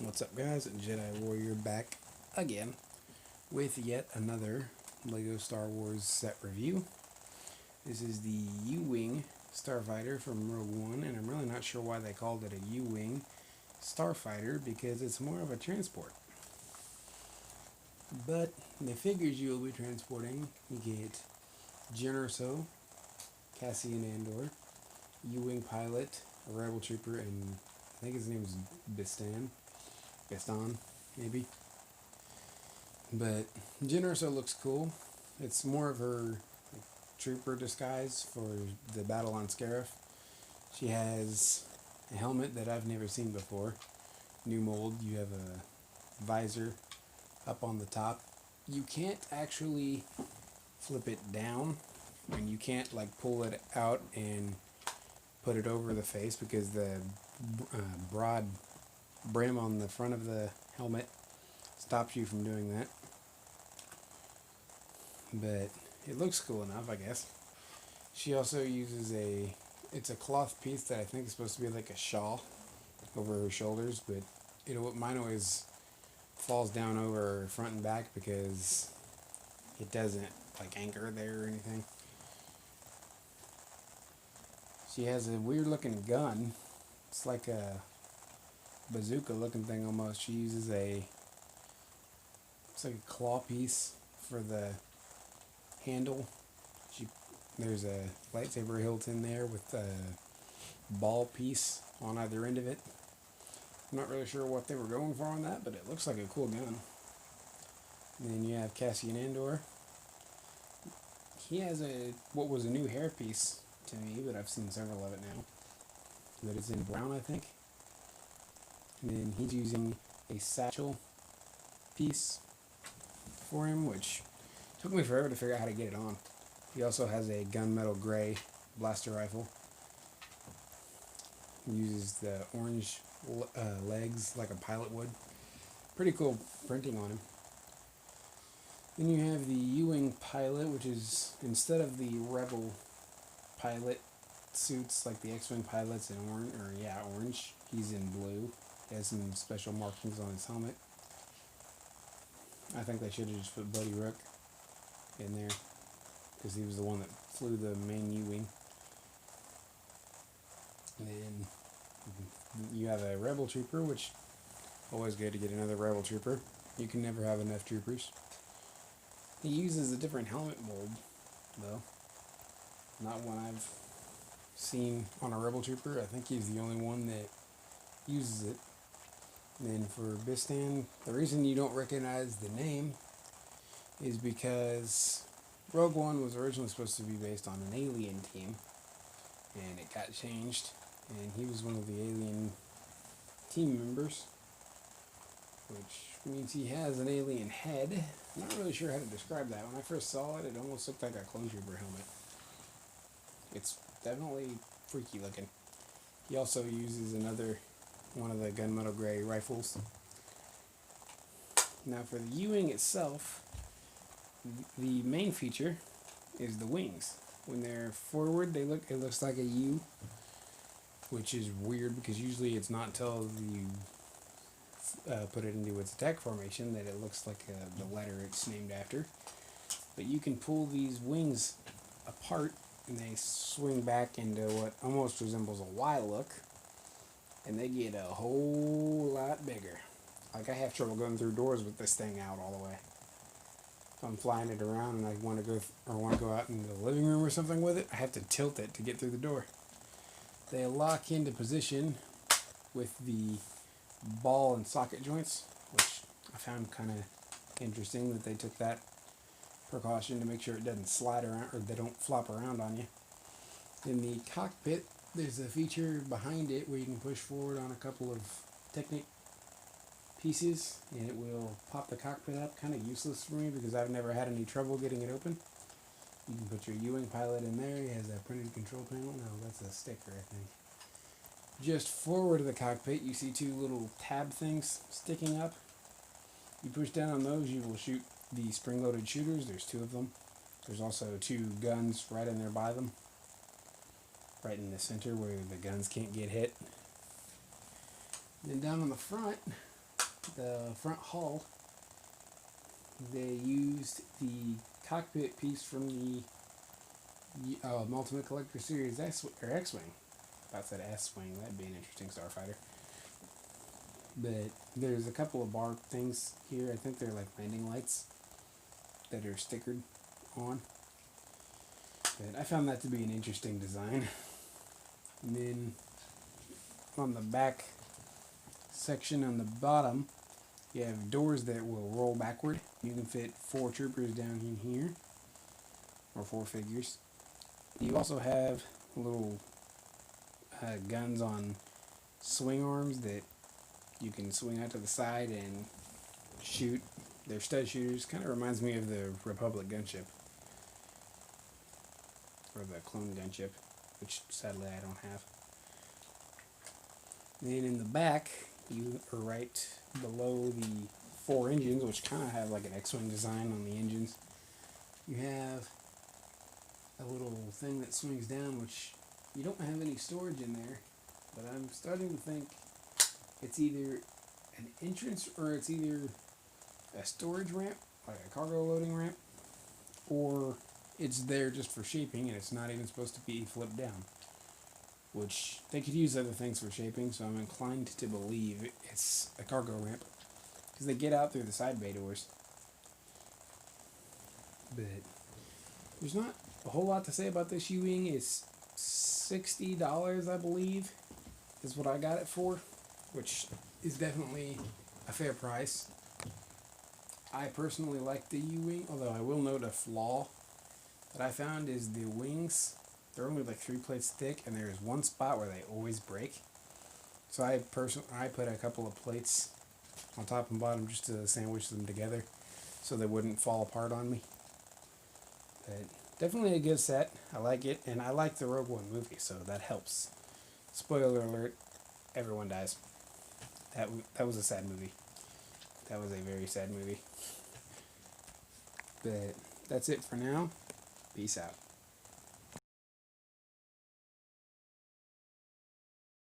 What's up, guys? Jedi Warrior back again with yet another LEGO Star Wars set review. This is the U-Wing starfighter from Rogue One, and I'm really not sure why they called it a U-Wing starfighter because it's more of a transport. But the figures you'll be transporting, you get Jyn Erso, Cassian Andor, U-Wing pilot, a rebel trooper, and I think his name is Gaston, maybe. But Jyn Erso looks cool. It's more of her trooper disguise for the battle on Scarif. She has a helmet that I've never seen before. New mold. You have a visor up on the top. You can't actually flip it down, and you can't like pull it out and put it over the face because the broad brim on the front of the helmet stops you from doing that. But it looks cool enough, I guess. She also uses it's a cloth piece that I think is supposed to be like a shawl over her shoulders, but mine always falls down over her front and back because it doesn't like anchor there or anything. She has a weird looking gun. It's like a bazooka looking thing almost. She uses it's like a claw piece for the handle. There's a lightsaber hilt in there with a ball piece on either end of it. I'm not really sure what they were going for on that, but it looks like a cool gun. And then you have Cassian Andor. He has what was a new hairpiece to me, but I've seen several of it now. That is in brown, I think. And then he's using a satchel piece for him, which took me forever to figure out how to get it on. He also has a gunmetal gray blaster rifle. He uses the orange legs like a pilot would. Pretty cool printing on him. Then you have the U-Wing pilot, which is, instead of the Rebel pilot suits like the X-Wing pilots in orange, he's in blue. He has some special markings on his helmet. I think they should have just put Buddy Rook in there because he was the one that flew the main U-Wing. And then you have a Rebel Trooper, which always good to get another Rebel Trooper. You can never have enough troopers. He uses a different helmet mold, though. Not one I've seen on a Rebel Trooper. I think he's the only one that uses it. And then for Bistan, the reason you don't recognize the name is because Rogue One was originally supposed to be based on an alien team, and it got changed, and he was one of the alien team members, which means he has an alien head. I'm not really sure how to describe that. When I first saw it, it almost looked like a clone trooper helmet. It's definitely freaky looking. He also uses one of the gunmetal gray rifles. Now for the U-Wing itself, the main feature is the wings. When they're forward, it looks like a U, which is weird because usually it's not until you put it into its attack formation that it looks like the letter it's named after. But you can pull these wings apart and they swing back into what almost resembles a Y look, and they get a whole lot bigger. Like, I have trouble going through doors with this thing out all the way. If I'm flying it around and I want to go out into the living room or something with it, I have to tilt it to get through the door. They lock into position with the ball and socket joints, which I found kind of interesting that they took that precaution to make sure it doesn't slide around or they don't flop around on you. In the cockpit, there's a feature behind it where you can push forward on a couple of Technic pieces and it will pop the cockpit up. Kind of useless for me because I've never had any trouble getting it open. You can put your U-Wing pilot in there. He has a printed control panel. No, that's a sticker, I think. Just forward of the cockpit, you see two little tab things sticking up. You push down on those, you will shoot the spring-loaded shooters. There's two of them. There's also two guns right in there by them. Right in the center where the guns can't get hit. Then down on the front, the front hull, they used the cockpit piece from the Ultimate Collector Series X-Wing. About that S-Wing, that'd be an interesting starfighter. But there's a couple of bar things here. I think they're like landing lights that are stickered on. But I found that to be an interesting design. And then on the back section on the bottom, you have doors that will roll backward. You can fit 4 troopers down in here, or 4 figures. You also have little guns on swing arms that you can swing out to the side and shoot. They're stud shooters. Kind of reminds me of the Republic gunship, or the clone gunship, which sadly I don't have. Then in the back, you are right below the 4 engines, which kind of have like an X-Wing design on the engines. You have a little thing that swings down, which you don't have any storage in there, but I'm starting to think it's either an entrance or it's either a storage ramp, like a cargo loading ramp, or it's there just for shaping and it's not even supposed to be flipped down. Which they could use other things for shaping, so I'm inclined to believe it's a cargo ramp, because they get out through the side bay doors. But there's not a whole lot to say about this U-Wing. It's $60, I believe, is what I got it for, which is definitely a fair price. I personally like the U-Wing, although I will note a flaw that I found is the wings. They're only like 3 plates thick, and there's one spot where they always break. So I put a couple of plates on top and bottom just to sandwich them together so they wouldn't fall apart on me. But definitely a good set. I like it, and I like the Rogue One movie, so that helps. Spoiler alert, everyone dies. That was a sad movie. That was a very sad movie. But that's it for now. Peace out.